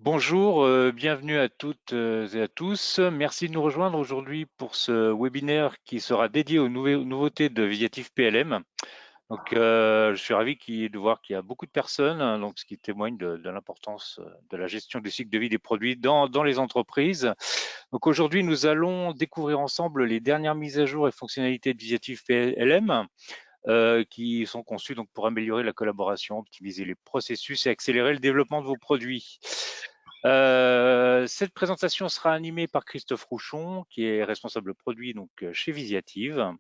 Bonjour, bienvenue à toutes et à tous. Merci de nous rejoindre aujourd'hui pour ce webinaire qui sera dédié aux nouveautés de Visiatif PLM. Donc, je suis ravi de voir qu'il y a beaucoup de personnes, hein, donc, ce qui témoigne de l'importance de la gestion du cycle de vie des produits dans les entreprises. Donc, aujourd'hui, nous allons découvrir ensemble les dernières mises à jour et fonctionnalités de Visiatif PLM. Qui sont conçus donc pour améliorer la collaboration, optimiser les processus et accélérer le développement de vos produits. Cette présentation sera animée par Christophe Rouchon, qui est responsable produit donc chez Visiative.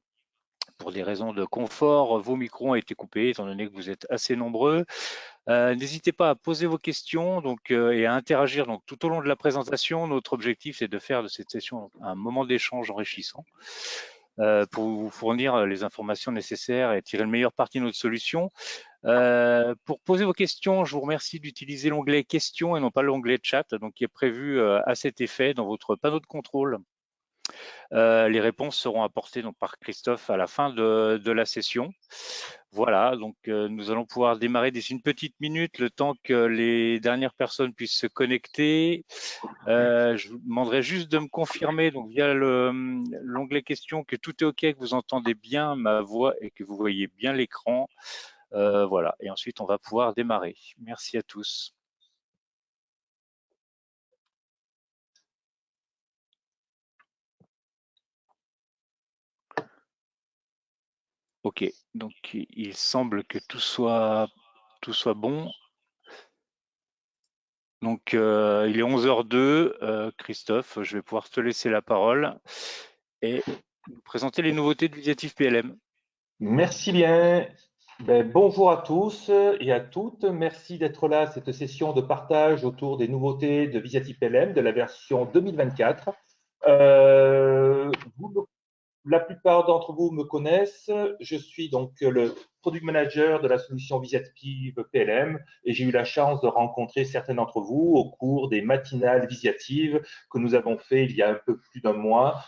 Pour des raisons de confort, vos micros ont été coupés, étant donné que vous êtes assez nombreux. N'hésitez pas à poser vos questions et à interagir donc, tout au long de la présentation. Notre objectif, c'est de faire de cette session un moment d'échange enrichissant pour vous fournir les informations nécessaires et tirer le meilleur parti de notre solution. Pour poser vos questions, je vous remercie d'utiliser l'onglet questions et non pas l'onglet chat, donc qui est prévu à cet effet dans votre panneau de contrôle. Les réponses seront apportées donc, par Christophe à la fin de la session. Voilà, donc nous allons pouvoir démarrer d'ici une petite minute, le temps que les dernières personnes puissent se connecter. Je vous demanderai juste de me confirmer donc via l'onglet questions que tout est OK, que vous entendez bien ma voix et que vous voyez bien l'écran. Voilà, et ensuite on va pouvoir démarrer. Merci à tous. Ok, donc il semble que tout soit bon. Donc il est 11h02. Christophe, je vais pouvoir te laisser la parole et nous présenter les nouveautés de Visiatif PLM. Merci bien. Bonjour à tous et à toutes. Merci d'être là à cette session de partage autour des nouveautés de Visiatif PLM de la version 2024. La plupart d'entre vous me connaissent. Je suis donc le product manager de la solution Visiative PLM et j'ai eu la chance de rencontrer certains d'entre vous au cours des matinales Visiatives que nous avons fait il y a un peu plus d'un mois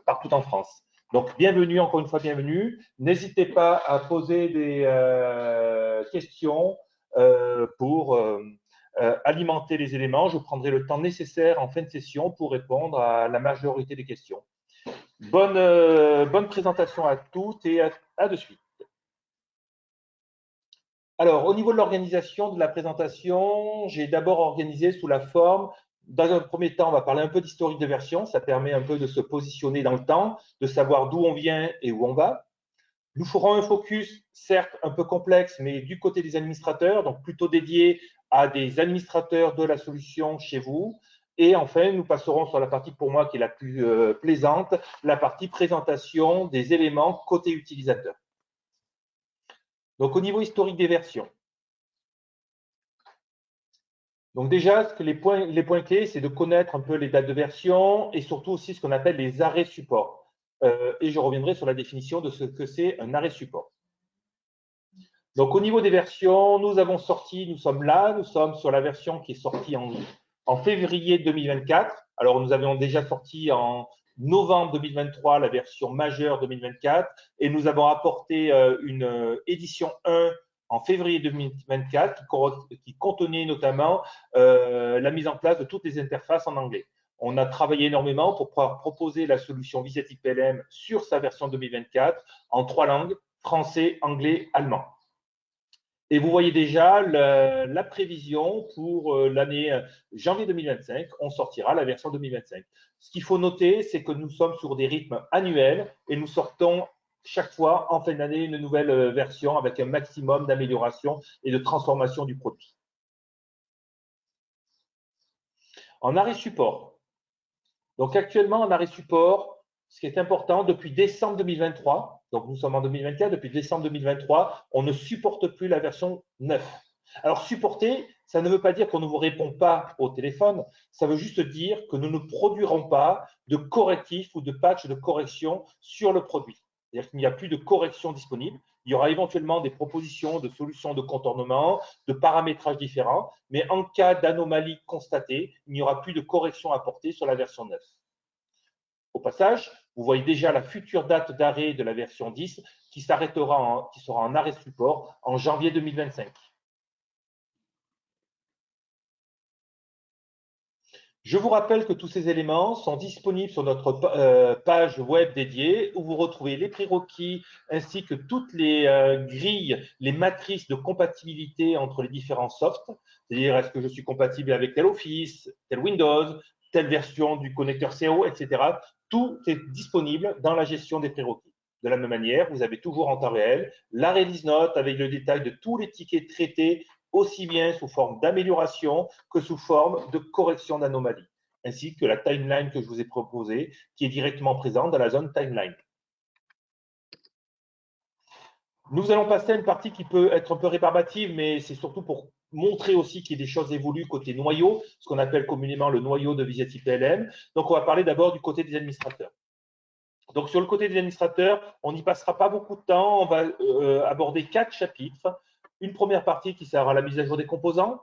partout en France. Donc, bienvenue, encore une fois, bienvenue. N'hésitez pas à poser des questions pour alimenter les éléments. Je prendrai le temps nécessaire en fin de session pour répondre à la majorité des questions. Bonne présentation à toutes et à de suite. Alors, au niveau de l'organisation de la présentation, j'ai d'abord organisé sous la forme, dans un premier temps, on va parler un peu d'historique de version, ça permet un peu de se positionner dans le temps, de savoir d'où on vient et où on va. Nous ferons un focus, certes un peu complexe, mais du côté des administrateurs, donc plutôt dédié à des administrateurs de la solution chez vous. Et enfin, nous passerons sur la partie pour moi qui est la plus plaisante, la partie présentation des éléments côté utilisateur. Donc, au niveau historique des versions. Donc déjà, les points clés, c'est de connaître un peu les dates de version et surtout aussi ce qu'on appelle les arrêts support. Et je reviendrai sur la définition de ce que c'est un arrêt support. Donc, au niveau des versions, nous sommes sur la version qui est sortie en février 2024. Alors, nous avions déjà sorti en novembre 2023 la version majeure 2024 et nous avons apporté une édition 1 en février 2024 qui contenait notamment la mise en place de toutes les interfaces en anglais. On a travaillé énormément pour pouvoir proposer la solution Visiative PLM sur sa version 2024 en 3 langues, français, anglais, allemand. Et vous voyez déjà la prévision pour l'année janvier 2025. On sortira la version 2025. Ce qu'il faut noter, c'est que nous sommes sur des rythmes annuels et nous sortons chaque fois en fin d'année une nouvelle version avec un maximum d'amélioration et de transformation du produit. En arrêt support. Donc actuellement, en arrêt support, ce qui est important, depuis décembre 2023, donc nous sommes en 2024, depuis décembre 2023, on ne supporte plus la version 9. Alors, supporter, ça ne veut pas dire qu'on ne vous répond pas au téléphone, ça veut juste dire que nous ne produirons pas de correctifs ou de patchs de correction sur le produit. C'est-à-dire qu'il n'y a plus de correction disponible. Il y aura éventuellement des propositions de solutions de contournement, de paramétrage différents, mais en cas d'anomalie constatée, il n'y aura plus de correction apportée sur la version 9. Au passage, vous voyez déjà la future date d'arrêt de la version 10 qui sera en arrêt support en janvier 2025. Je vous rappelle que tous ces éléments sont disponibles sur notre page web dédiée où vous retrouvez les prérequis ainsi que toutes les grilles, les matrices de compatibilité entre les différents softs. C'est-à-dire, est-ce que je suis compatible avec tel Office, tel Windows, telle version du connecteur CO, etc. Tout est disponible dans la gestion des prérequis. De la même manière, vous avez toujours en temps réel la release note avec le détail de tous les tickets traités aussi bien sous forme d'amélioration que sous forme de correction d'anomalies, ainsi que la timeline que je vous ai proposée, qui est directement présente dans la zone timeline. Nous allons passer à une partie qui peut être un peu rébarbative, mais c'est surtout pour montrer aussi qu'il y a des choses évoluent côté noyau, ce qu'on appelle communément le noyau de Visiati PLM. Donc, on va parler d'abord du côté des administrateurs. Donc, sur le côté des administrateurs, on n'y passera pas beaucoup de temps. On va aborder 4 chapitres. Une première partie qui sera la mise à jour des composants,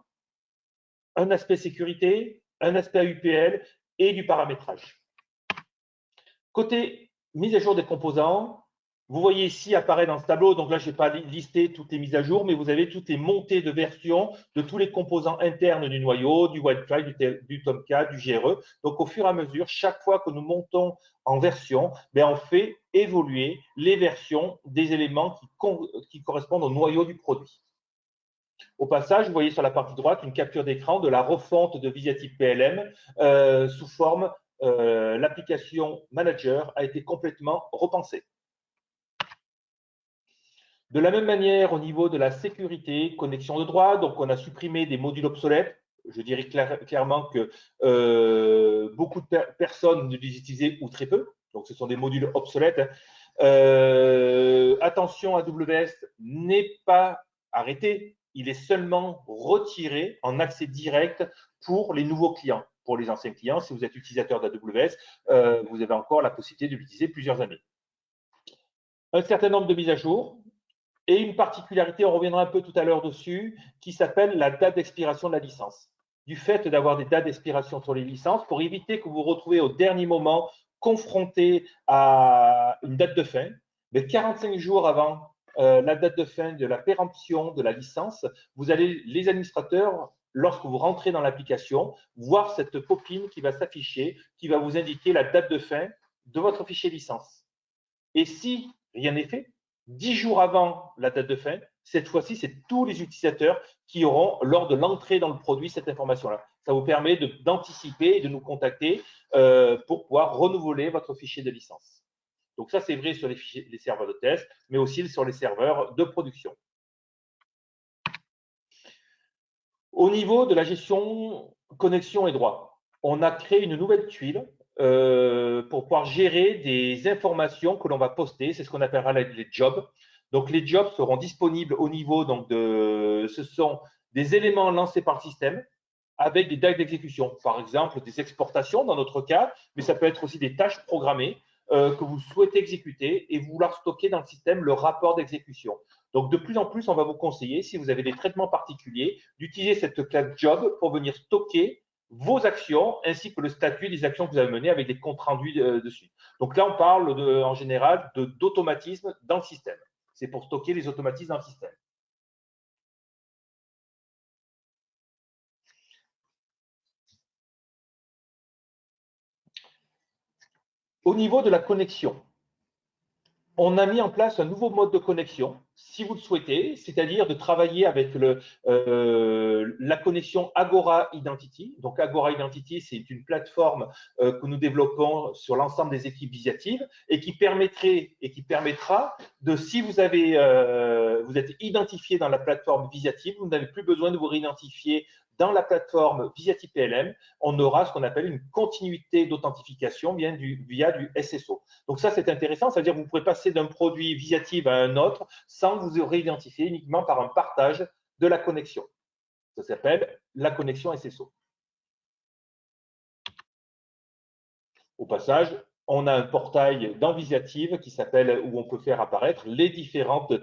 un aspect sécurité, un aspect AUPL et du paramétrage. Côté mise à jour des composants, vous voyez ici apparaître dans ce tableau, donc là je n'ai pas listé toutes les mises à jour, mais vous avez toutes les montées de version de tous les composants internes du noyau, du Wildfly, du Tomcat, du GRE. Donc au fur et à mesure, chaque fois que nous montons en version, on fait évoluer les versions des éléments qui correspondent au noyau du produit. Au passage, vous voyez sur la partie droite une capture d'écran de la refonte de Visiative PLM sous forme l'application manager a été complètement repensée. De la même manière, au niveau de la sécurité, connexion de droit, donc on a supprimé des modules obsolètes. Je dirais clairement que beaucoup de personnes ne les utilisaient ou très peu. Donc, ce sont des modules obsolètes. Attention, AWS n'est pas arrêté. Il est seulement retiré en accès direct pour les nouveaux clients. Pour les anciens clients, si vous êtes utilisateur d'AWS, vous avez encore la possibilité de l'utiliser plusieurs années. Un certain nombre de mises à jour et une particularité, on reviendra un peu tout à l'heure dessus, qui s'appelle la date d'expiration de la licence. Du fait d'avoir des dates d'expiration sur les licences, pour éviter que vous vous retrouvez au dernier moment confronté à une date de fin, mais 45 jours avant la date de fin de la péremption de la licence, vous allez, les administrateurs, lorsque vous rentrez dans l'application, voir cette popine qui va s'afficher, qui va vous indiquer la date de fin de votre fichier licence. Et si rien n'est fait, 10 jours avant la date de fin, cette fois-ci, c'est tous les utilisateurs qui auront, lors de l'entrée dans le produit, cette information-là. Ça vous permet d'anticiper et de nous contacter pour pouvoir renouveler votre fichier de licence. Donc ça, c'est vrai sur les serveurs de test, mais aussi sur les serveurs de production. Au niveau de la gestion connexion et droit, on a créé une nouvelle tuile pour pouvoir gérer des informations que l'on va poster. C'est ce qu'on appellera les jobs. Donc, les jobs seront disponibles au niveau ce sont des éléments lancés par le système avec des dates d'exécution. Par exemple, des exportations dans notre cas, mais ça peut être aussi des tâches programmées que vous souhaitez exécuter et vouloir stocker dans le système le rapport d'exécution. Donc, de plus en plus, on va vous conseiller, si vous avez des traitements particuliers, d'utiliser cette classe job pour venir stocker vos actions ainsi que le statut des actions que vous avez menées avec des comptes rendus dessus. Donc là, on parle en général d'automatisme dans le système. C'est pour stocker les automatismes dans le système. Au niveau de la connexion, on a mis en place un nouveau mode de connexion, si vous le souhaitez, c'est-à-dire de travailler avec la connexion Agora Identity. Donc, Agora Identity, c'est une plateforme que nous développons sur l'ensemble des équipes Visiative et qui permettra de, si vous êtes identifié dans la plateforme Visiative, vous n'avez plus besoin de vous réidentifier dans la plateforme Visiative PLM. On aura ce qu'on appelle une continuité d'authentification via du SSO. Donc ça, c'est intéressant, c'est-à-dire que vous pourrez passer d'un produit Visiative à un autre sans vous réidentifier uniquement par un partage de la connexion. Ça s'appelle la connexion SSO. Au passage, on a un portail dans Visiative qui s'appelle, où on peut faire apparaître les différentes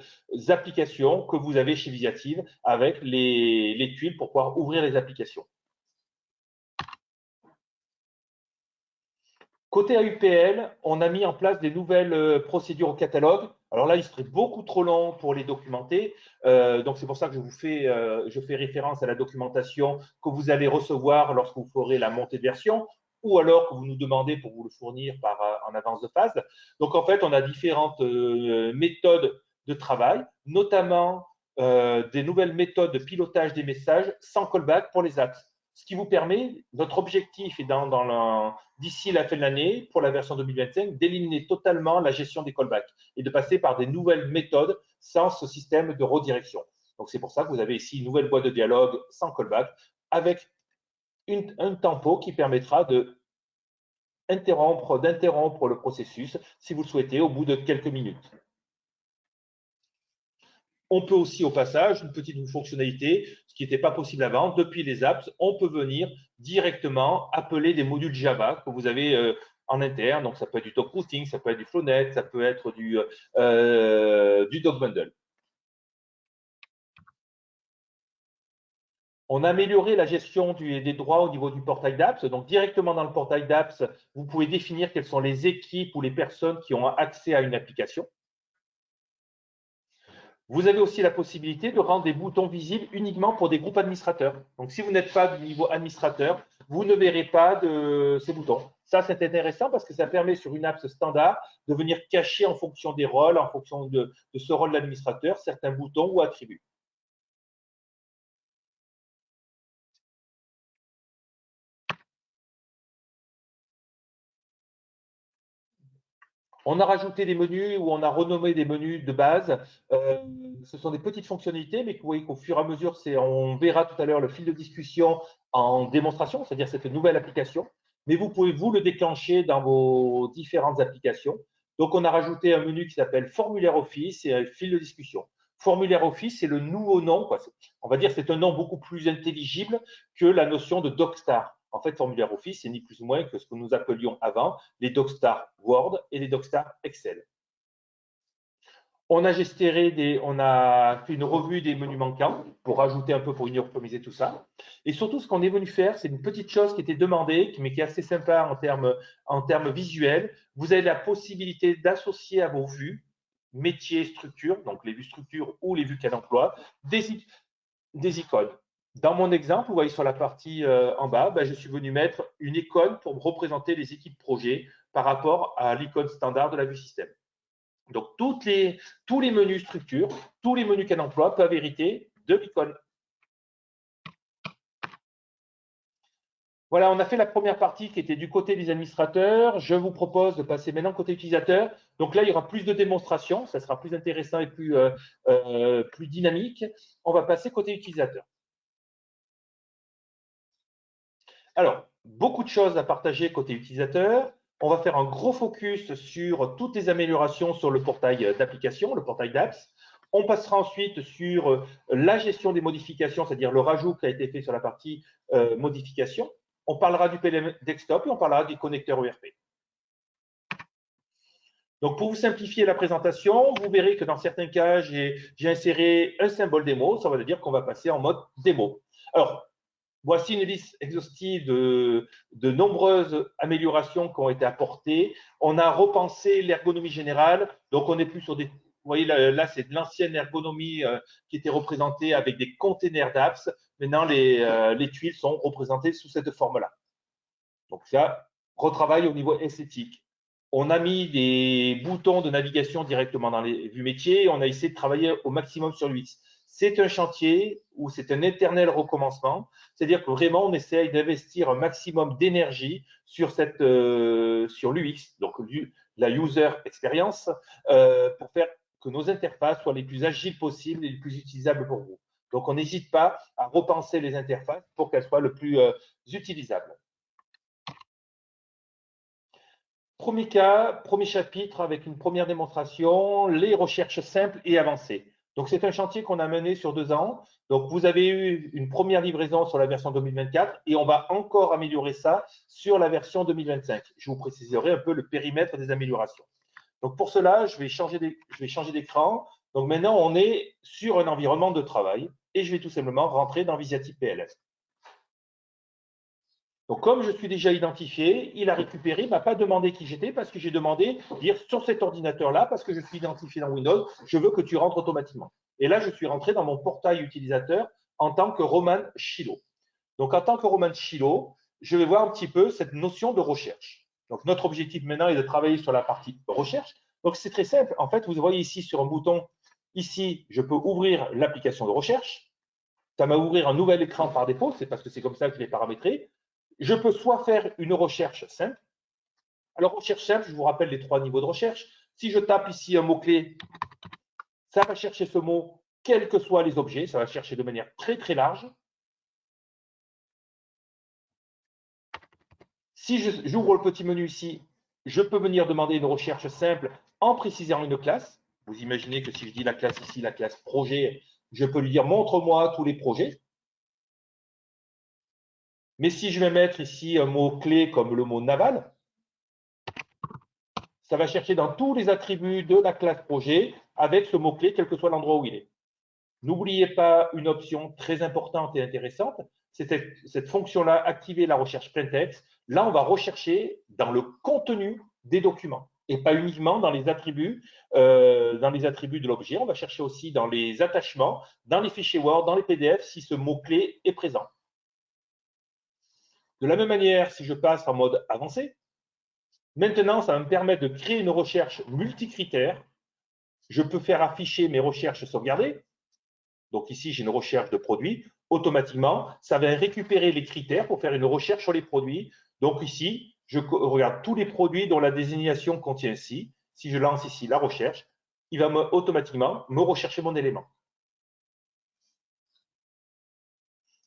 applications que vous avez chez Visiative avec les tuiles pour pouvoir ouvrir les applications. Côté AUPL, on a mis en place des nouvelles procédures au catalogue. Alors là, il serait beaucoup trop long pour les documenter. Donc, c'est pour ça que je fais référence à la documentation que vous allez recevoir lorsque vous ferez la montée de version ou alors que vous nous demandez pour vous le fournir en avance de phase. Donc, en fait, on a différentes méthodes de travail, notamment des nouvelles méthodes de pilotage des messages sans callback pour les apps. Ce qui vous permet, notre objectif est d'ici la fin de l'année, pour la version 2025, d'éliminer totalement la gestion des callbacks et de passer par des nouvelles méthodes sans ce système de redirection. Donc, c'est pour ça que vous avez ici une nouvelle boîte de dialogue sans callback avec un tempo qui permettra d'interrompre le processus si vous le souhaitez au bout de quelques minutes. On peut aussi, au passage, une petite fonctionnalité, ce qui n'était pas possible avant, depuis les apps, on peut venir directement appeler des modules Java que vous avez en interne. Donc, ça peut être du talk routing, ça peut être du Flownet, ça peut être du Dog Bundle. On a amélioré la gestion des droits au niveau du portail d'apps. Donc, directement dans le portail d'apps, vous pouvez définir quelles sont les équipes ou les personnes qui ont accès à une application. Vous avez aussi la possibilité de rendre des boutons visibles uniquement pour des groupes administrateurs. Donc, si vous n'êtes pas du niveau administrateur, vous ne verrez pas de ces boutons. Ça, c'est intéressant parce que ça permet sur une app standard de venir cacher en fonction des rôles, en fonction de ce rôle d'administrateur, certains boutons ou attributs. On a rajouté des menus ou on a renommé des menus de base. Ce sont des petites fonctionnalités, mais vous voyez qu'au fur et à mesure, on verra tout à l'heure le fil de discussion en démonstration, c'est-à-dire cette nouvelle application. Mais vous pouvez vous le déclencher dans vos différentes applications. Donc, on a rajouté un menu qui s'appelle Formulaire Office et un fil de discussion. Formulaire Office, c'est le nouveau nom. On va dire que c'est un nom beaucoup plus intelligible que la notion de DocStar. En fait, Formulaire Office, c'est ni plus ni moins que ce que nous appelions avant les DocStar Word et les DocStar Excel. On a fait une revue des menus manquants pour rajouter un peu, pour uniformiser tout ça. Et surtout, ce qu'on est venu faire, c'est une petite chose qui était demandée, mais qui est assez sympa en termes visuels. Vous avez la possibilité d'associer à vos vues, métiers, structures, donc les vues structures ou les vues cas d'emploi, des icônes. Dans mon exemple, vous voyez sur la partie en bas, je suis venu mettre une icône pour représenter les équipes projet par rapport à l'icône standard de la vue système. Donc, tous les menus structure, tous les menus cas d'emploi peuvent hériter de l'icône. Voilà, on a fait la première partie qui était du côté des administrateurs. Je vous propose de passer maintenant côté utilisateur. Donc là, il y aura plus de démonstrations, ça sera plus intéressant et plus dynamique. On va passer côté utilisateur. Alors, beaucoup de choses à partager côté utilisateur. On va faire un gros focus sur toutes les améliorations sur le portail d'application, le portail d'apps. On passera ensuite sur la gestion des modifications, c'est-à-dire le rajout qui a été fait sur la partie modification. On parlera du PLM desktop et on parlera des connecteurs ERP. Donc, pour vous simplifier la présentation, vous verrez que dans certains cas, j'ai inséré un symbole démo. Ça veut dire qu'on va passer en mode démo. Alors, voici une liste exhaustive de nombreuses améliorations qui ont été apportées. On a repensé l'ergonomie générale. Donc, on n'est plus sur des… Vous voyez, là, c'est de l'ancienne ergonomie qui était représentée avec des containers d'apps. Maintenant, les tuiles sont représentées sous cette forme-là. Donc, ça, retravail au niveau esthétique. On a mis des boutons de navigation directement dans les vues métiers. On a essayé de travailler au maximum sur l'UX. C'est un chantier où c'est un éternel recommencement. C'est-à-dire que vraiment, on essaye d'investir un maximum d'énergie sur l'UX, donc la user experience, pour faire que nos interfaces soient les plus agiles possibles et les plus utilisables pour vous. Donc, on n'hésite pas à repenser les interfaces pour qu'elles soient le plus utilisables. Premier cas, premier chapitre avec une première démonstration, les recherches simples et avancées. Donc, c'est un chantier qu'on a mené sur 2 ans. Donc, vous avez eu une première livraison sur la version 2024 et on va encore améliorer ça sur la version 2025. Je vous préciserai un peu le périmètre des améliorations. Donc, pour cela, je vais changer d'écran. Donc, maintenant, on est sur un environnement de travail et je vais tout simplement rentrer dans Visiatype PLM. Donc, comme je suis déjà identifié, il a récupéré, il ne m'a pas demandé qui j'étais parce que j'ai demandé dire sur cet ordinateur-là, parce que je suis identifié dans Windows, je veux que tu rentres automatiquement. Et là, je suis rentré dans mon portail utilisateur en tant que Roman Chilo. Donc, en tant que Roman Chilo, je vais voir un petit peu cette notion de recherche. Donc, notre objectif maintenant est de travailler sur la partie recherche. Donc, c'est très simple. En fait, vous voyez ici sur un bouton, ici, je peux ouvrir l'application de recherche. Ça va ouvrir un nouvel écran par défaut, c'est parce que c'est comme ça que je l'ai paramétré. Je peux soit faire une recherche simple. Alors, recherche simple, je vous rappelle les 3 niveaux de recherche. Si je tape ici un mot-clé, ça va chercher ce mot, quels que soient les objets. Ça va chercher de manière très, très large. Si j'ouvre le petit menu ici, je peux venir demander une recherche simple en précisant une classe. Vous imaginez que si je dis la classe ici, la classe projet, je peux lui dire montre-moi tous les projets. Mais si je vais mettre ici un mot-clé comme le mot naval, ça va chercher dans tous les attributs de la classe projet avec ce mot-clé, quel que soit l'endroit où il est. N'oubliez pas une option très importante et intéressante, c'est cette fonction-là, activer la recherche plaintext. Là, on va rechercher dans le contenu des documents et pas uniquement dans les attributs de l'objet. On va chercher aussi dans les attachements, dans les fichiers Word, dans les PDF, si ce mot-clé est présent. De la même manière, si je passe en mode avancé, maintenant, ça va me permettre de créer une recherche multicritère. Je peux faire afficher mes recherches sauvegardées. Donc ici, j'ai une recherche de produits. Automatiquement, ça va récupérer les critères pour faire une recherche sur les produits. Donc ici, je regarde tous les produits dont la désignation contient ici. Si je lance ici la recherche, il va automatiquement me rechercher mon élément.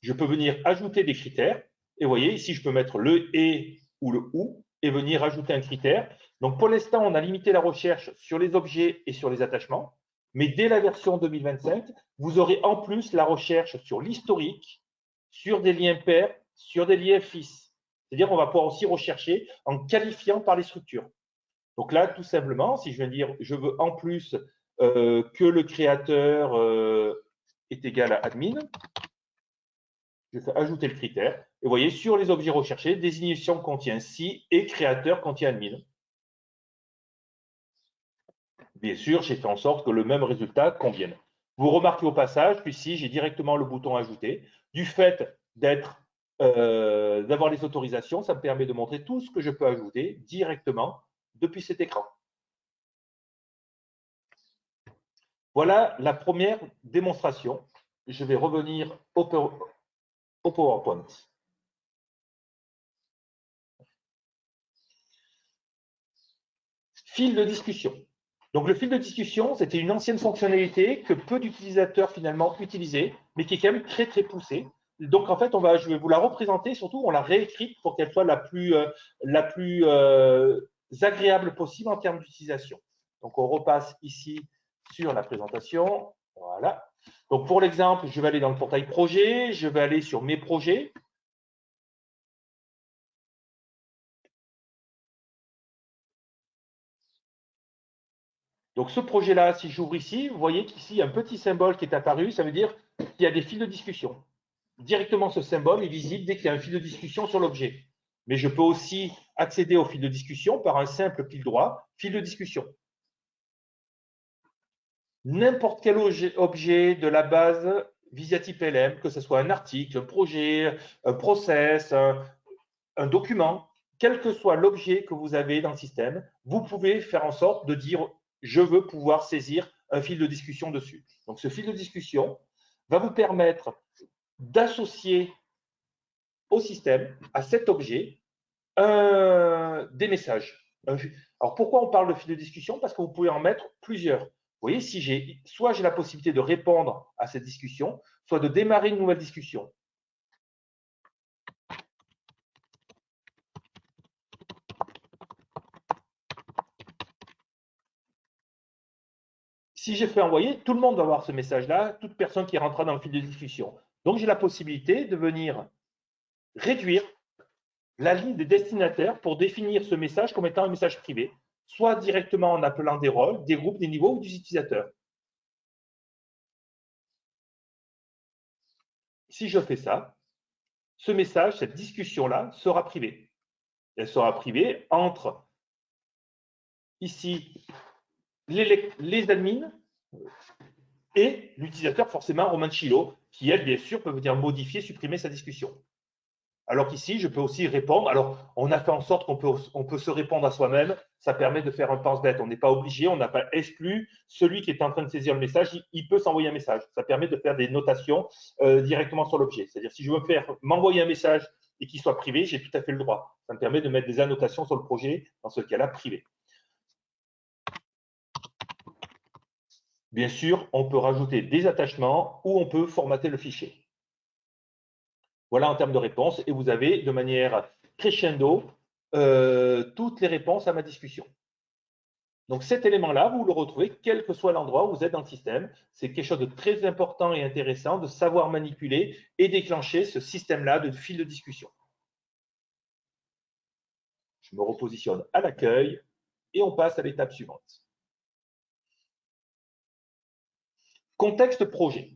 Je peux venir ajouter des critères. Et vous voyez, ici, je peux mettre le « et » ou le « ou » et venir ajouter un critère. Donc, pour l'instant, on a limité la recherche sur les objets et sur les attachements. Mais dès la version 2025, vous aurez en plus la recherche sur l'historique, sur des liens pairs, sur des liens fils. C'est-à-dire qu'on va pouvoir aussi rechercher en qualifiant par les structures. Donc là, tout simplement, si je viens dire, je veux en plus que le créateur est égal à admin, je fais ajouter le critère. Et vous voyez, sur les objets recherchés, désignation contient si et créateur contient admin. Bien sûr, j'ai fait en sorte que le même résultat convienne. Vous remarquez au passage qu'ici, j'ai directement le bouton ajouter. Du fait d'avoir les autorisations, ça me permet de montrer tout ce que je peux ajouter directement depuis cet écran. Voilà la première démonstration. Je vais revenir au PowerPoint. Fil de discussion. Donc, le fil de discussion, c'était une ancienne fonctionnalité que peu d'utilisateurs finalement utilisaient, mais qui est quand même très, très poussée. Donc, en fait, je vais vous la représenter, surtout, on l'a réécrite pour qu'elle soit la plus agréable possible en termes d'utilisation. Donc, on repasse ici sur la présentation. Voilà. Donc, pour l'exemple, je vais aller dans le portail projet, je vais aller sur mes projets. Donc, ce projet-là, si j'ouvre ici, vous voyez qu'ici, il y a un petit symbole qui est apparu. Ça veut dire qu'il y a des fils de discussion. Directement, ce symbole est visible dès qu'il y a un fil de discussion sur l'objet. Mais je peux aussi accéder au fil de discussion par un simple clic droit, fil de discussion. N'importe quel objet de la base Visiatype LM, que ce soit un article, un projet, un process, un document, quel que soit l'objet que vous avez dans le système, vous pouvez faire en sorte de dire « je veux pouvoir saisir un fil de discussion dessus ». Donc, ce fil de discussion va vous permettre d'associer au système, à cet objet, des messages. Alors, pourquoi on parle de fil de discussion? Parce que vous pouvez en mettre plusieurs. Vous voyez, si soit j'ai la possibilité de répondre à cette discussion, soit de démarrer une nouvelle discussion. Si j'ai fait envoyer, tout le monde va voir ce message-là, toute personne qui rentrera dans le fil de discussion. Donc, j'ai la possibilité de venir réduire la ligne des destinataires pour définir ce message comme étant un message privé, soit directement en appelant des rôles, des groupes, des niveaux ou des utilisateurs. Si je fais ça, ce message, cette discussion-là sera privée. Elle sera privée entre ici les admins et l'utilisateur, forcément Romain Chilo, qui, elle, bien sûr, peut venir modifier, supprimer sa discussion. Alors qu'ici, je peux aussi répondre. Alors, on a fait en sorte qu'on peut se répondre à soi-même. Ça permet de faire un pense-bête. On n'est pas obligé, on n'a pas exclu. Celui qui est en train de saisir le message, il peut s'envoyer un message. Ça permet de faire des notations directement sur l'objet. C'est-à-dire, si je veux m'envoyer un message et qu'il soit privé, j'ai tout à fait le droit. Ça me permet de mettre des annotations sur le projet, dans ce cas-là, privé. Bien sûr, on peut rajouter des attachements ou on peut formater le fichier. Voilà en termes de réponses. Et vous avez de manière crescendo toutes les réponses à ma discussion. Donc cet élément-là, vous le retrouvez quel que soit l'endroit où vous êtes dans le système. C'est quelque chose de très important et intéressant de savoir manipuler et déclencher ce système-là de fil de discussion. Je me repositionne à l'accueil et on passe à l'étape suivante. Contexte projet.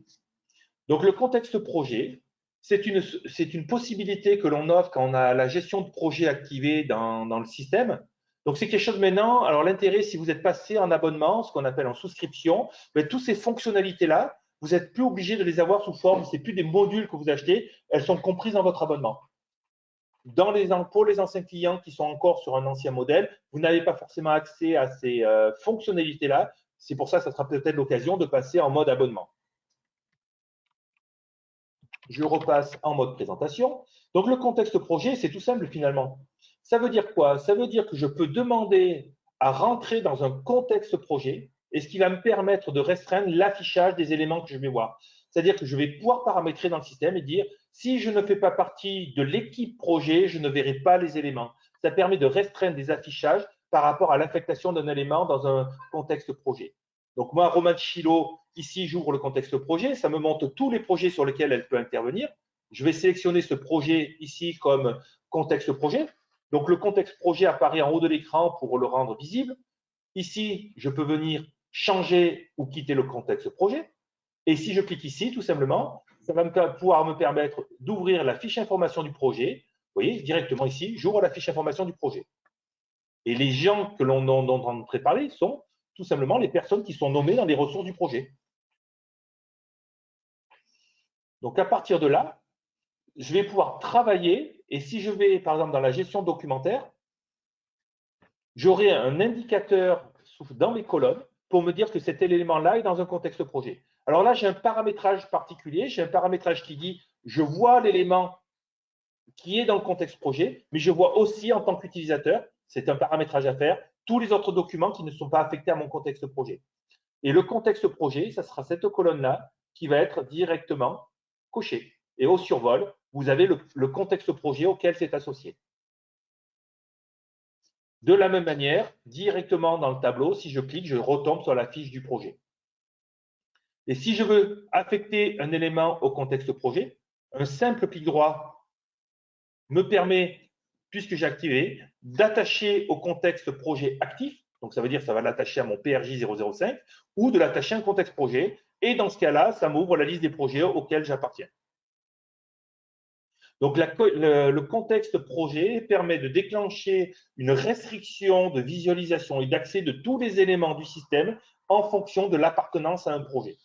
Donc le contexte projet, c'est une possibilité que l'on offre quand on a la gestion de projet activée dans le système. Donc c'est quelque chose maintenant, alors l'intérêt, si vous êtes passé en abonnement, ce qu'on appelle en souscription, ben, toutes ces fonctionnalités-là, vous n'êtes plus obligé de les avoir sous forme, ce n'est plus des modules que vous achetez, elles sont comprises dans votre abonnement. Pour les anciens clients qui sont encore sur un ancien modèle, vous n'avez pas forcément accès à ces fonctionnalités-là. C'est pour ça que ça sera peut-être l'occasion de passer en mode abonnement. Je repasse en mode présentation. Donc, le contexte projet, c'est tout simple finalement. Ça veut dire quoi? Ça veut dire que je peux demander à rentrer dans un contexte projet et ce qui va me permettre de restreindre l'affichage des éléments que je vais voir. C'est-à-dire que je vais pouvoir paramétrer dans le système et dire si je ne fais pas partie de l'équipe projet, je ne verrai pas les éléments. Ça permet de restreindre des affichages par rapport à l'affectation d'un élément dans un contexte projet. Donc moi, Romain Chilo, ici, j'ouvre le contexte projet. Ça me montre tous les projets sur lesquels elle peut intervenir. Je vais sélectionner ce projet ici comme contexte projet. Donc le contexte projet apparaît en haut de l'écran pour le rendre visible. Ici, je peux venir changer ou quitter le contexte projet. Et si je clique ici, tout simplement, ça va pouvoir me permettre d'ouvrir la fiche information du projet. Vous voyez, directement ici, j'ouvre la fiche information du projet. Et les gens que l'on entendrait parler sont tout simplement les personnes qui sont nommées dans les ressources du projet. Donc, à partir de là, je vais pouvoir travailler. Et si je vais, par exemple, dans la gestion documentaire, j'aurai un indicateur dans mes colonnes pour me dire que cet élément-là est dans un contexte projet. Alors là, j'ai un paramétrage particulier. J'ai un paramétrage qui dit je vois l'élément qui est dans le contexte projet, mais je vois aussi en tant qu'utilisateur, c'est un paramétrage à faire, tous les autres documents qui ne sont pas affectés à mon contexte projet. Et le contexte projet, ça sera cette colonne-là qui va être directement cochée. Et au survol, vous avez le contexte projet auquel c'est associé. De la même manière, directement dans le tableau, si je clique, je retombe sur la fiche du projet. Et si je veux affecter un élément au contexte projet, un simple clic droit me permet, puisque j'ai activé, d'attacher au contexte projet actif. Donc, ça veut dire que ça va l'attacher à mon PRJ005 ou de l'attacher à un contexte projet. Et dans ce cas-là, ça m'ouvre la liste des projets auxquels j'appartiens. Donc, le contexte projet permet de déclencher une restriction de visualisation et d'accès de tous les éléments du système en fonction de l'appartenance à un projet.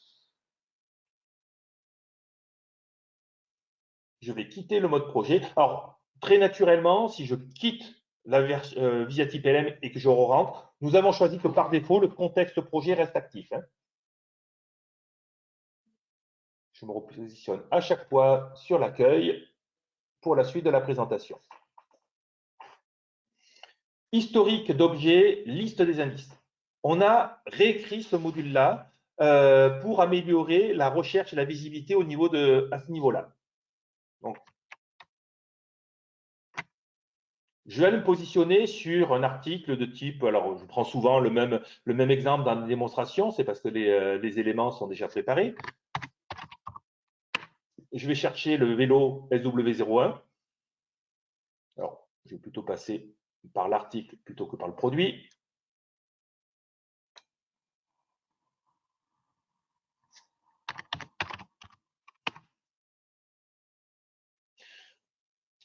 Je vais quitter le mode projet. Alors, très naturellement, si je quitte la VisiaType LM et que je re-rentre, nous avons choisi que par défaut, le contexte projet reste actif. Je me repositionne à chaque fois sur l'accueil pour la suite de la présentation. Historique d'objets, liste des indices. On a réécrit ce module-là pour améliorer la recherche et la visibilité à ce niveau-là. Donc, je vais aller me positionner sur un article de type, alors je prends souvent le même exemple dans les démonstrations, c'est parce que les éléments sont déjà préparés. Je vais chercher le vélo SW01. Alors, je vais plutôt passer par l'article plutôt que par le produit.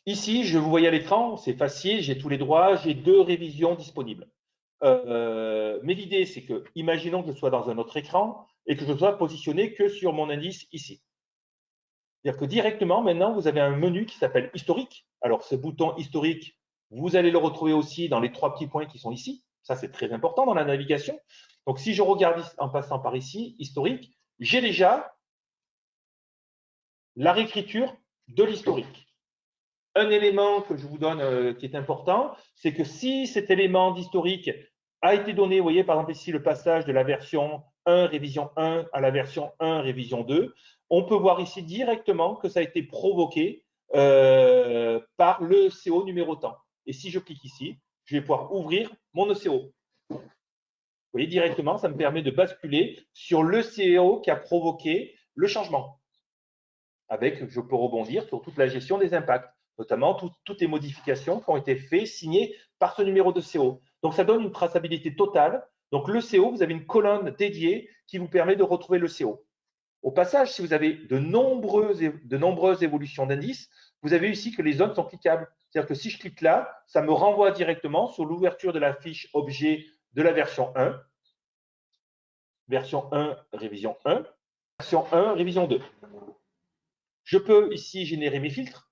Ici, je vous voyez à l'écran, c'est facile, j'ai tous les droits, j'ai 2 révisions disponibles. Mais l'idée, c'est que, imaginons que je sois dans un autre écran et que je sois positionné que sur mon indice ici. C'est-à-dire que directement, maintenant, vous avez un menu qui s'appelle historique. Alors, ce bouton historique, vous allez le retrouver aussi dans les 3 petits points qui sont ici. Ça, c'est très important dans la navigation. Donc, si je regarde en passant par ici, historique, j'ai déjà la réécriture de l'historique. Un élément que je vous donne qui est important, c'est que si cet élément d'historique a été donné, vous voyez par exemple ici le passage de la version 1 révision 1 à la version 1 révision 2, on peut voir ici directement que ça a été provoqué par le CO numérotant. Et si je clique ici, je vais pouvoir ouvrir mon ECO. Vous voyez directement, ça me permet de basculer sur le CO qui a provoqué le changement. Avec, je peux rebondir sur toute la gestion des impacts, notamment toutes les modifications qui ont été faites, signées par ce numéro de CO. Donc, ça donne une traçabilité totale. Donc, le CO, vous avez une colonne dédiée qui vous permet de retrouver le CO. Au passage, si vous avez de nombreuses évolutions d'indices, vous avez ici que les zones sont cliquables. C'est-à-dire que si je clique là, ça me renvoie directement sur l'ouverture de la fiche objet de la version 1, version 1, révision 1, version 1, révision 2. Je peux ici générer mes filtres,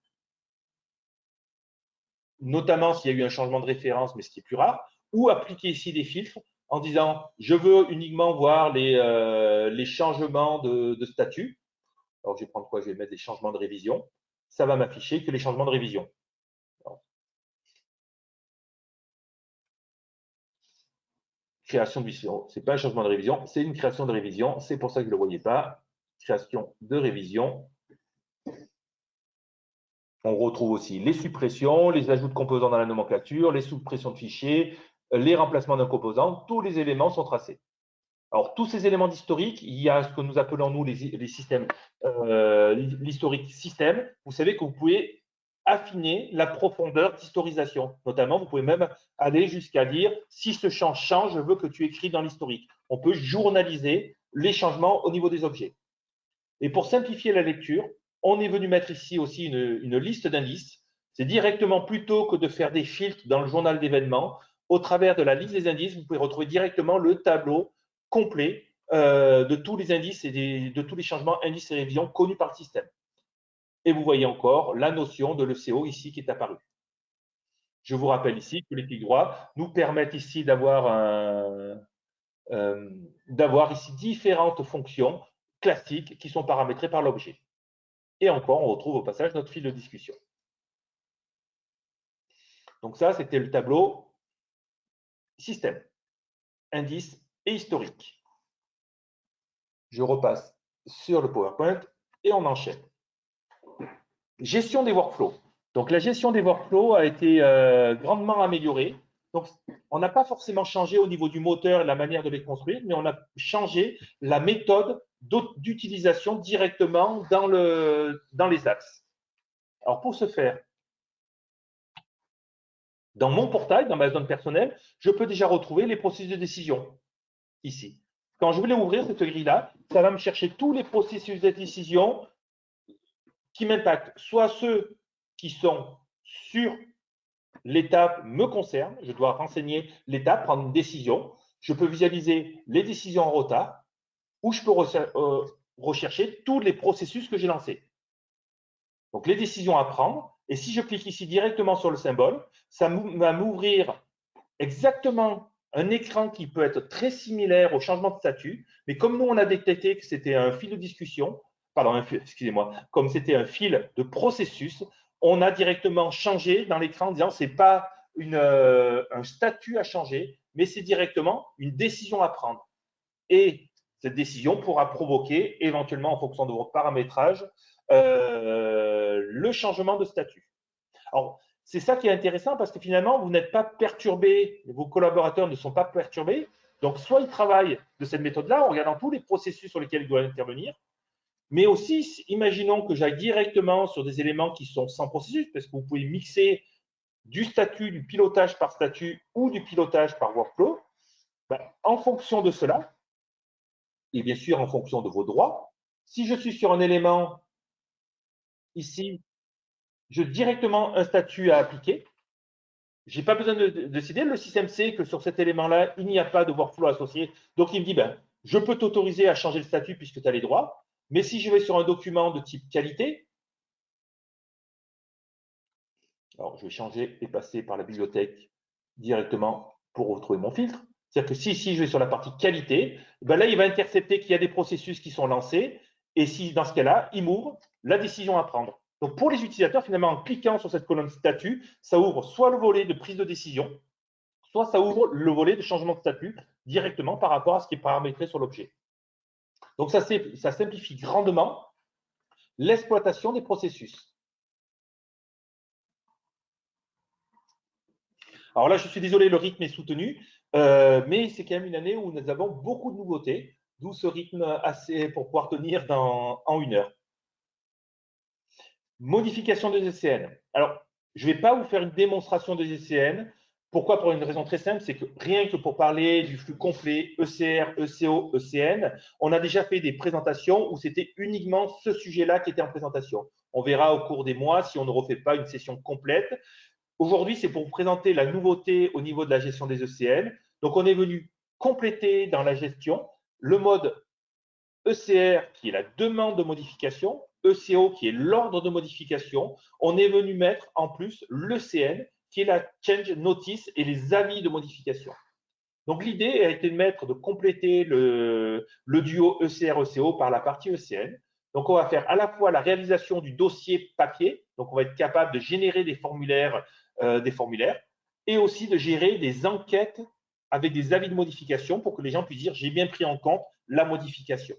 notamment s'il y a eu un changement de référence, mais ce qui est plus rare, ou appliquer ici des filtres en disant je veux uniquement voir les changements de statut. Alors, je vais prendre quoi? Je vais mettre des changements de révision. Ça va m'afficher que les changements de révision. Alors, création de vision. Ce n'est pas un changement de révision, c'est une création de révision. C'est pour ça que je ne le voyais pas. Création de révision. On retrouve aussi les suppressions, les ajouts de composants dans la nomenclature, les suppressions de fichiers, les remplacements d'un composant. Tous les éléments sont tracés. Alors, tous ces éléments d'historique, il y a ce que nous appelons, nous, les systèmes, l'historique système. Vous savez que vous pouvez affiner la profondeur d'historisation. Notamment, vous pouvez même aller jusqu'à dire, si ce champ change, je veux que tu écris dans l'historique. On peut journaliser les changements au niveau des objets. Et pour simplifier la lecture, on est venu mettre ici aussi une liste d'indices. C'est directement, plutôt que de faire des filtres dans le journal d'événements, au travers de la liste des indices, vous pouvez retrouver directement le tableau complet de tous les indices et de tous les changements indices et révisions connus par le système. Et vous voyez encore la notion de l'ECO ici qui est apparue. Je vous rappelle ici que les clics droits nous permettent ici d'avoir ici différentes fonctions classiques qui sont paramétrées par l'objet. Et encore, on retrouve au passage notre fil de discussion. Donc ça, c'était le tableau système, indice et historique. Je repasse sur le PowerPoint et on enchaîne. Gestion des workflows. Donc la gestion des workflows a été grandement améliorée. Donc on n'a pas forcément changé au niveau du moteur et de la manière de les construire, mais on a changé la méthode d'utilisation directement dans les axes. Alors pour ce faire, dans mon portail, dans ma zone personnelle, je peux déjà retrouver les processus de décision ici. Quand je voulais ouvrir cette grille-là, ça va me chercher tous les processus de décision qui m'impactent, soit ceux qui sont sur l'étape me concerne, je dois renseigner l'étape, prendre une décision. Je peux visualiser les décisions en retard ou je peux rechercher tous les processus que j'ai lancés. Donc, les décisions à prendre. Et si je clique ici directement sur le symbole, ça va m'ouvrir exactement un écran qui peut être très similaire au changement de statut. Mais comme nous, on a détecté que c'était un fil de discussion, pardon, excusez-moi, comme c'était un fil de processus, on a directement changé dans l'écran en disant ce n'est pas un statut à changer, mais c'est directement une décision à prendre. Et cette décision pourra provoquer, éventuellement en fonction de votre paramétrage, le changement de statut. Alors, c'est ça qui est intéressant parce que finalement, vous n'êtes pas perturbé, vos collaborateurs ne sont pas perturbés. Donc, soit ils travaillent de cette méthode-là en regardant tous les processus sur lesquels ils doivent intervenir, mais aussi, imaginons que j'aille directement sur des éléments qui sont sans processus, parce que vous pouvez mixer du statut, du pilotage par statut ou du pilotage par workflow. Ben, en fonction de cela, et bien sûr en fonction de vos droits, si je suis sur un élément ici je directement un statut à appliquer. Je n'ai pas besoin de décider. Le système sait que sur cet élément-là, il n'y a pas de workflow associé. Donc, il me dit, ben, je peux t'autoriser à changer le statut puisque tu as les droits. Mais si je vais sur un document de type qualité, alors je vais changer et passer par la bibliothèque directement pour retrouver mon filtre. C'est-à-dire que si je vais sur la partie qualité, ben là, il va intercepter qu'il y a des processus qui sont lancés. Et si dans ce cas-là, il m'ouvre la décision à prendre. Donc, pour les utilisateurs, finalement, en cliquant sur cette colonne statut, ça ouvre soit le volet de prise de décision, soit ça ouvre le volet de changement de statut directement par rapport à ce qui est paramétré sur l'objet. Donc, ça simplifie grandement l'exploitation des processus. Alors là, je suis désolé, le rythme est soutenu, mais c'est quand même une année où nous avons beaucoup de nouveautés, d'où ce rythme assez pour pouvoir tenir en 1 heure. Modification des ECN. Alors, je ne vais pas vous faire une démonstration des ECN. Pourquoi? Pour une raison très simple, c'est que rien que pour parler du flux complet ECR, ECO, ECN, on a déjà fait des présentations où c'était uniquement ce sujet-là qui était en présentation. On verra au cours des mois si on ne refait pas une session complète. Aujourd'hui, c'est pour vous présenter la nouveauté au niveau de la gestion des ECN. Donc, on est venu compléter dans la gestion le mode ECR qui est la demande de modification, ECO qui est l'ordre de modification. On est venu mettre en plus l'ECN qui est la change notice et les avis de modification. Donc, l'idée a été de compléter le duo ECR-ECO par la partie ECN. Donc, on va faire à la fois la réalisation du dossier papier, donc on va être capable de générer des formulaires et aussi de gérer des enquêtes avec des avis de modification pour que les gens puissent dire j'ai bien pris en compte la modification.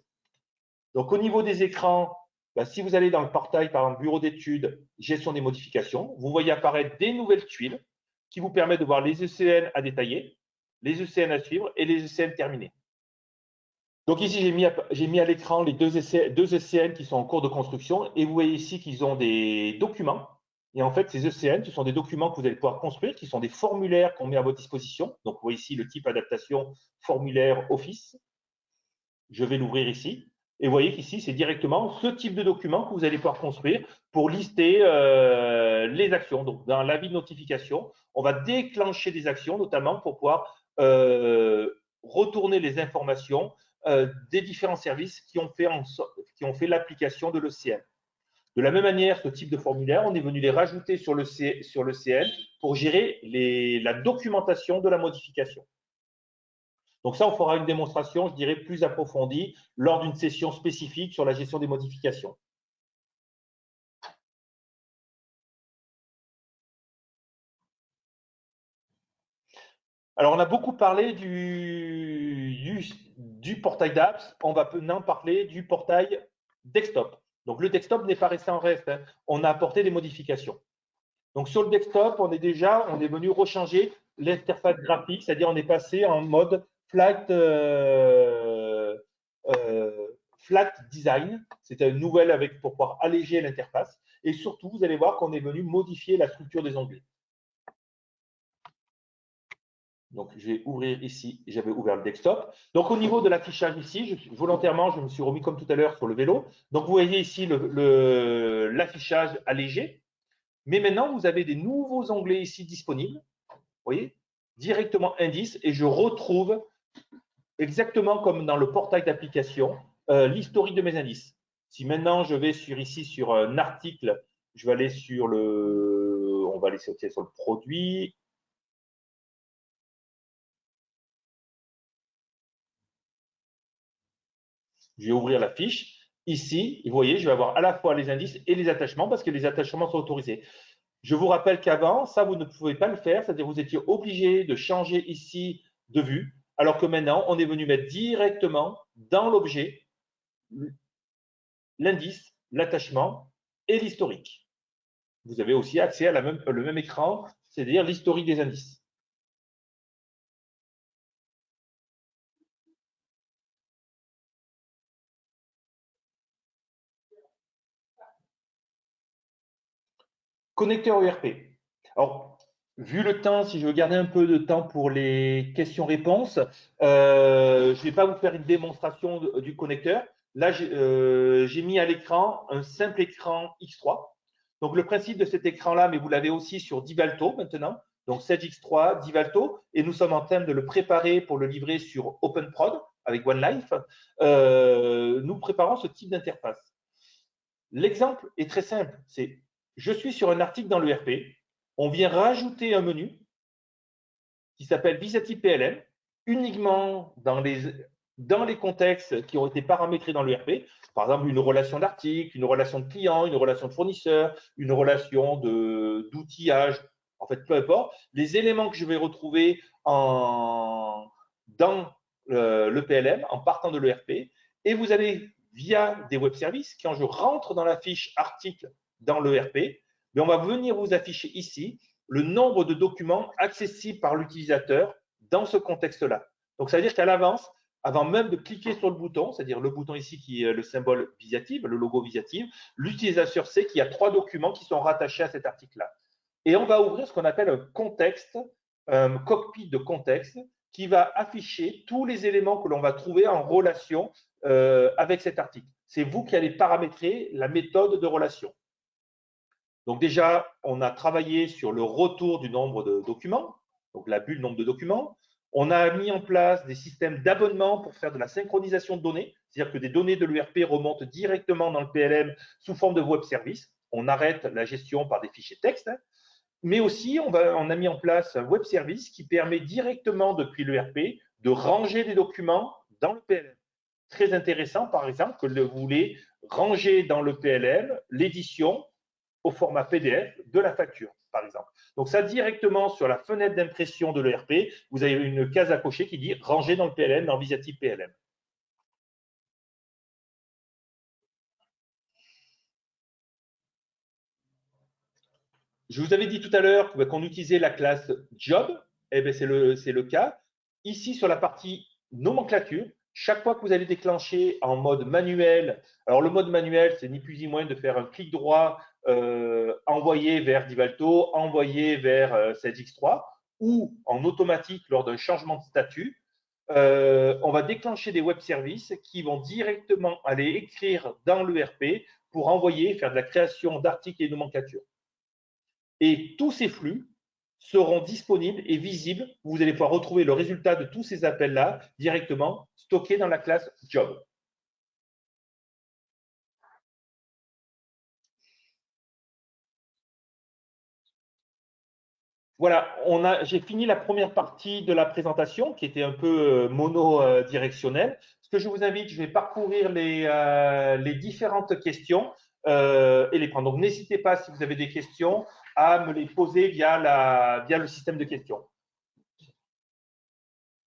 Donc, au niveau des écrans, si vous allez dans le portail, par exemple, bureau d'études, gestion des modifications, vous voyez apparaître des nouvelles tuiles qui vous permettent de voir les ECN à détailler, les ECN à suivre et les ECN terminés. Donc ici, j'ai mis à l'écran les deux ECN qui sont en cours de construction et vous voyez ici qu'ils ont des documents. Et en fait, ces ECN, ce sont des documents que vous allez pouvoir construire, qui sont des formulaires qu'on met à votre disposition. Donc, vous voyez ici le type adaptation formulaire Office. Je vais l'ouvrir ici. Et vous voyez qu'ici, c'est directement ce type de document que vous allez pouvoir construire pour lister les actions. Donc, dans l'avis de notification, on va déclencher des actions, notamment pour pouvoir retourner les informations des différents services qui ont fait l'application de l'ECN. De la même manière, ce type de formulaire, on est venu les rajouter sur le CN pour gérer la documentation de la modification. Donc ça, on fera une démonstration, je dirais, plus approfondie lors d'une session spécifique sur la gestion des modifications. Alors, on a beaucoup parlé du portail d'apps. On va maintenant parler du portail desktop. Donc, le desktop n'est pas resté en reste. Hein. On a apporté des modifications. Donc, sur le desktop, on est venu rechanger l'interface graphique, c'est-à-dire on est passé en mode flat design. C'était une nouvelle pour pouvoir alléger l'interface. Et surtout, vous allez voir qu'on est venu modifier la structure des onglets. Donc, je vais ouvrir ici, j'avais ouvert le desktop. Donc, au niveau de l'affichage ici, volontairement, je me suis remis comme tout à l'heure sur le vélo. Donc, vous voyez ici l'affichage allégé. Mais maintenant, vous avez des nouveaux onglets ici disponibles. Vous voyez, directement indice et je retrouve exactement comme dans le portail d'application l'historique de mes indices. Si maintenant je vais ici sur un article, je vais aller sur on va aller sur le produit. Je vais ouvrir la fiche. Ici, vous voyez, je vais avoir à la fois les indices et les attachements parce que les attachements sont autorisés. Je vous rappelle qu'avant, ça, vous ne pouvez pas le faire, c'est-à-dire vous étiez obligé de changer ici de vue, alors que maintenant, on est venu mettre directement dans l'objet l'indice, l'attachement et l'historique. Vous avez aussi accès à le même écran, c'est-à-dire l'historique des indices. Connecteur ERP. Alors, vu le temps, si je veux garder un peu de temps pour les questions-réponses, je ne vais pas vous faire une démonstration du connecteur. Là, j'ai mis à l'écran un simple écran X3. Donc, le principe de cet écran-là, mais vous l'avez aussi sur Divalto maintenant, donc Sage X3, Divalto, et nous sommes en train de le préparer pour le livrer sur OpenProd avec OneLife. Nous préparons ce type d'interface. L'exemple est très simple, c'est je suis sur un article dans l'ERP, on vient rajouter un menu qui s'appelle Visiative PLM, uniquement dans les contextes qui ont été paramétrés dans l'ERP, par exemple une relation d'article, une relation de client, une relation de fournisseur, une relation d'outillage, en fait, peu importe, les éléments que je vais retrouver dans le PLM en partant de l'ERP, et vous allez via des web services, quand je rentre dans la fiche article dans l'ERP, on va venir vous afficher ici le nombre de documents accessibles par l'utilisateur dans ce contexte-là. Donc, ça veut dire qu'à l'avance, avant même de cliquer sur le bouton, c'est-à-dire le bouton ici qui est le symbole Visiative, le logo Visiative, l'utilisateur sait qu'il y a 3 documents qui sont rattachés à cet article-là. Et on va ouvrir ce qu'on appelle un contexte, un cockpit de contexte, qui va afficher tous les éléments que l'on va trouver en relation avec cet article. C'est vous qui allez paramétrer la méthode de relation. Donc déjà, on a travaillé sur le retour du nombre de documents, donc la bulle nombre de documents. On a mis en place des systèmes d'abonnement pour faire de la synchronisation de données, c'est-à-dire que des données de l'ERP remontent directement dans le PLM sous forme de web service. On arrête la gestion par des fichiers texte, mais aussi on a mis en place un web service qui permet directement depuis l'ERP de ranger des documents dans le PLM. Très intéressant, par exemple, que vous voulez ranger dans le PLM l'édition au format PDF de la facture, par exemple. Donc, ça, directement sur la fenêtre d'impression de l'ERP, vous avez une case à cocher qui dit « Ranger dans le PLM, dans Visiative PLM ». Je vous avais dit tout à l'heure qu'on utilisait la classe Job. Eh bien, c'est le cas. Ici, sur la partie nomenclature, chaque fois que vous allez déclencher en mode manuel, alors le mode manuel, c'est ni plus ni moins de faire un clic droit, envoyer vers Divalto, envoyer vers Sage X3, ou en automatique lors d'un changement de statut, on va déclencher des web services qui vont directement aller écrire dans l'ERP pour envoyer, faire de la création d'articles et de nomenclature. Et tous ces flux seront disponibles et visibles. Vous allez pouvoir retrouver le résultat de tous ces appels-là directement stockés dans la classe Job. Voilà, j'ai fini la première partie de la présentation qui était un peu monodirectionnelle. Ce que je vous invite, je vais parcourir les différentes questions et les prendre. Donc, n'hésitez pas, si vous avez des questions, à me les poser via le système de questions.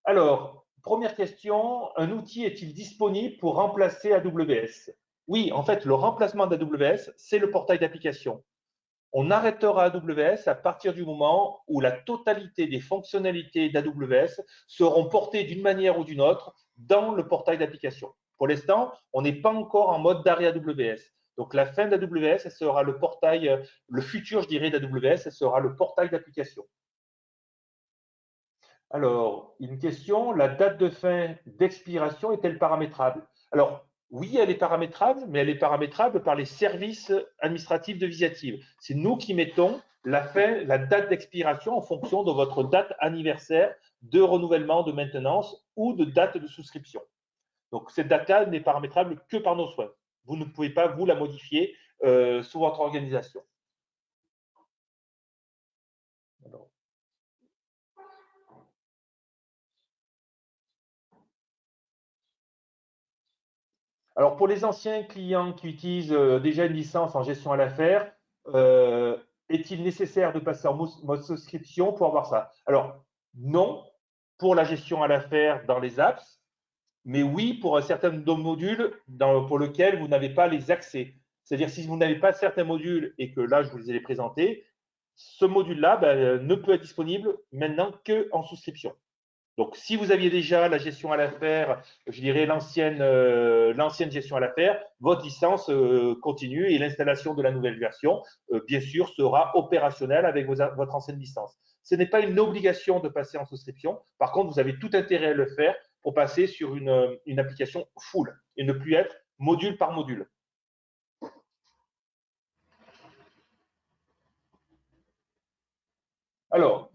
Alors, première question, un outil est-il disponible pour remplacer AWS? Oui, en fait, le remplacement d'AWS, c'est le portail d'application. On arrêtera AWS à partir du moment où la totalité des fonctionnalités d'AWS seront portées d'une manière ou d'une autre dans le portail d'application. Pour l'instant, on n'est pas encore en mode d'arrêt AWS. Donc, la fin d'AWS, sera le portail, le futur, je dirais, d'AWS, sera le portail d'application. Alors, une question, la date de fin d'expiration est-elle paramétrable? Alors, oui, elle est paramétrable, mais elle est paramétrable par les services administratifs de Visiative. C'est nous qui mettons la date d'expiration en fonction de votre date anniversaire de renouvellement de maintenance ou de date de souscription. Donc, cette date-là n'est paramétrable que par nos soins. Vous ne pouvez pas, vous, la modifier sur votre organisation. Alors, pour les anciens clients qui utilisent déjà une licence en gestion à l'affaire, est-il nécessaire de passer en mode souscription pour avoir ça? Alors, non, pour la gestion à l'affaire dans les apps, mais oui pour un certain module pour lequel vous n'avez pas les accès. C'est-à-dire, si vous n'avez pas certains modules et que là, je vous les ai présentés, ce module-là ne peut être disponible maintenant qu'en souscription. Donc, si vous aviez déjà la gestion à l'affaire, je dirais l'ancienne gestion à l'affaire, votre licence continue et l'installation de la nouvelle version, bien sûr, sera opérationnelle avec votre ancienne licence. Ce n'est pas une obligation de passer en souscription. Par contre, vous avez tout intérêt à le faire pour passer sur une application full et ne plus être module par module. Alors,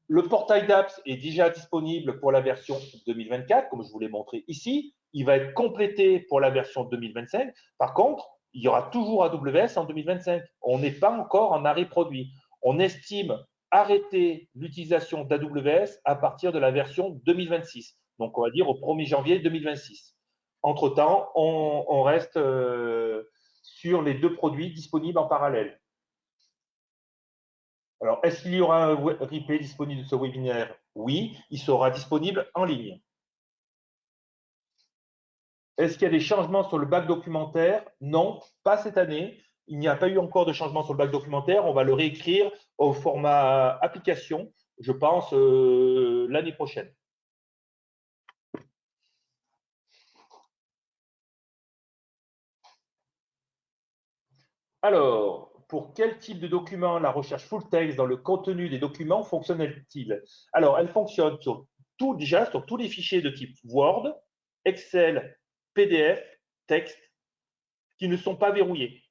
le portail d'apps est déjà disponible pour la version 2024, comme je vous l'ai montré ici. Il va être complété pour la version 2025. Par contre, il y aura toujours AWS en 2025. On n'est pas encore en arrêt produit. On estime arrêter l'utilisation d'AWS à partir de la version 2026. Donc, on va dire au 1er janvier 2026. Entre-temps, on reste sur les deux produits disponibles en parallèle. Alors, est-ce qu'il y aura un replay disponible de ce webinaire? Oui, il sera disponible en ligne. Est-ce qu'il y a des changements sur le bac documentaire? Non, pas cette année. Il n'y a pas eu encore de changement sur le bac documentaire. On va le réécrire au format application, je pense, l'année prochaine. Alors, pour quel type de document la recherche full text dans le contenu des documents fonctionne-t-il? Alors, elle fonctionne sur déjà sur tous les fichiers de type Word, Excel, PDF, texte, qui ne sont pas verrouillés.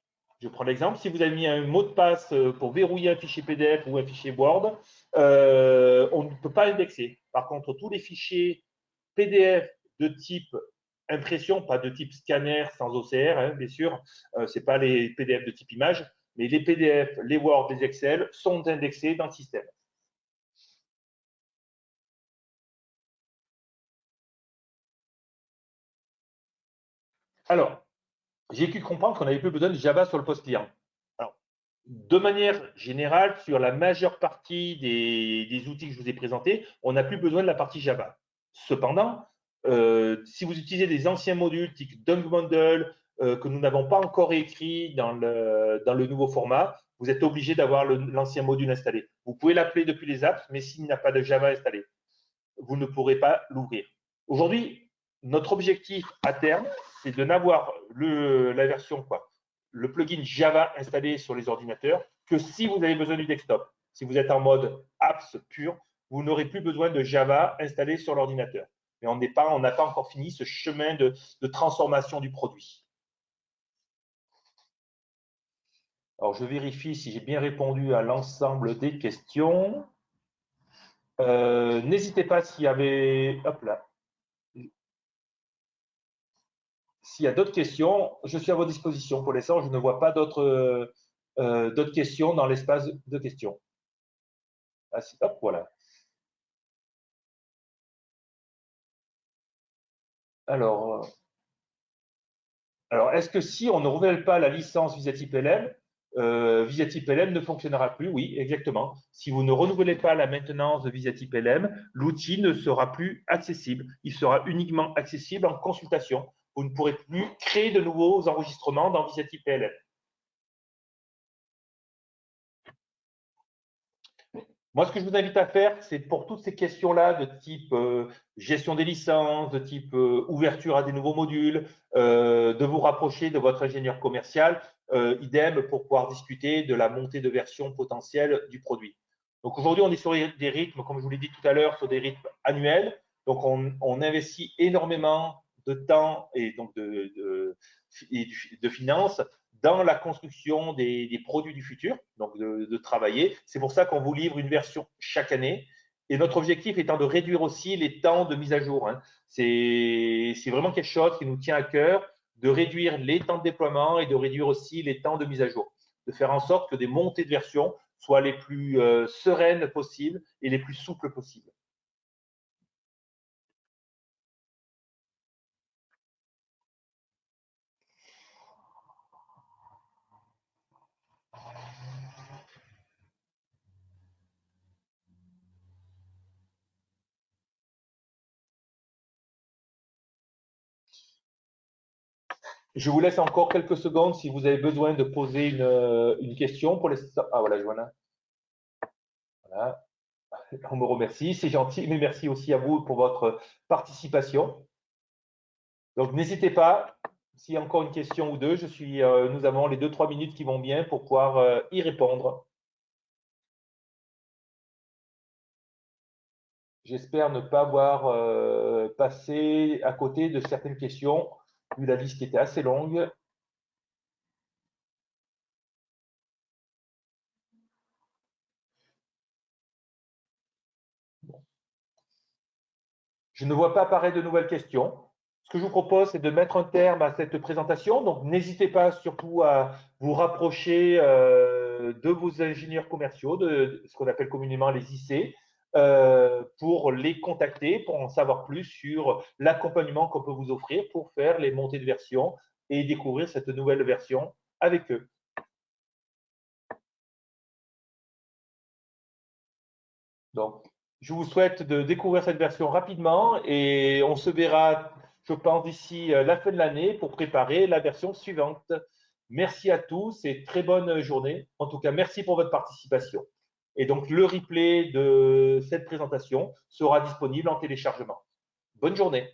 Je prends l'exemple, si vous avez mis un mot de passe pour verrouiller un fichier PDF ou un fichier Word, on ne peut pas indexer. Par contre, tous les fichiers PDF de type impression, pas de type scanner sans OCR, hein, bien sûr, ce n'est pas les PDF de type image, mais les PDF, les Word, les Excel sont indexés dans le système. Alors, j'ai pu comprendre qu'on n'avait plus besoin de Java sur le poste client. Alors, de manière générale, sur la majeure partie des outils que je vous ai présentés, on n'a plus besoin de la partie Java. Cependant, si vous utilisez des anciens modules type DunkBundle que nous n'avons pas encore écrit dans le nouveau format, vous êtes obligé d'avoir l'ancien module installé. Vous pouvez l'appeler depuis les apps, mais s'il n'a pas de Java installé, vous ne pourrez pas l'ouvrir. Aujourd'hui, notre objectif à terme, c'est de n'avoir la version, le plugin Java installé sur les ordinateurs que si vous avez besoin du desktop. Si vous êtes en mode apps pur, vous n'aurez plus besoin de Java installé sur l'ordinateur. Mais on n'a pas encore fini ce chemin de transformation du produit. Alors, je vérifie si j'ai bien répondu à l'ensemble des questions. N'hésitez pas s'il y avait… Hop là. S'il y a d'autres questions, je suis à votre disposition. Pour l'instant, je ne vois pas d'autres questions dans l'espace de questions. Ah, hop, voilà. Alors est-ce que si on ne renouvelle pas la licence VisaType LM, VisaType LM ne fonctionnera plus? Oui, exactement. Si vous ne renouvelez pas la maintenance de VisaType LM, l'outil ne sera plus accessible. Il sera uniquement accessible en consultation. Vous ne pourrez plus créer de nouveaux enregistrements dans VisaType LM. Moi, ce que je vous invite à faire, c'est pour toutes ces questions-là de type gestion des licences, de type ouverture à des nouveaux modules, de vous rapprocher de votre ingénieur commercial, idem pour pouvoir discuter de la montée de version potentielle du produit. Donc aujourd'hui, on est sur des rythmes, comme je vous l'ai dit tout à l'heure, sur des rythmes annuels. Donc on investit énormément de temps et donc de finances dans la construction des produits du futur, donc de travailler. C'est pour ça qu'on vous livre une version chaque année. Et notre objectif étant de réduire aussi les temps de mise à jour. Hein. C'est vraiment quelque chose qui nous tient à cœur, de réduire les temps de déploiement et de réduire aussi les temps de mise à jour. De faire en sorte que des montées de version soient les plus sereines possibles et les plus souples possibles. Je vous laisse encore quelques secondes si vous avez besoin de poser une question pour les… Ah voilà, Joanna. Voilà. On me remercie, c'est gentil, mais merci aussi à vous pour votre participation. Donc n'hésitez pas, s'il y a encore une question ou deux, nous avons les 2-3 minutes qui vont bien pour pouvoir y répondre. J'espère ne pas avoir passé à côté de certaines questions, vu la liste qui était assez longue. Je ne vois pas apparaître de nouvelles questions. Ce que je vous propose, c'est de mettre un terme à cette présentation. Donc, n'hésitez pas surtout à vous rapprocher de vos ingénieurs commerciaux, de ce qu'on appelle communément les IC, pour les contacter, pour en savoir plus sur l'accompagnement qu'on peut vous offrir pour faire les montées de version et découvrir cette nouvelle version avec eux. Donc, je vous souhaite de découvrir cette version rapidement et on se verra, je pense, d'ici la fin de l'année pour préparer la version suivante. Merci à tous et très bonne journée. En tout cas, merci pour votre participation. Et donc, le replay de cette présentation sera disponible en téléchargement. Bonne journée.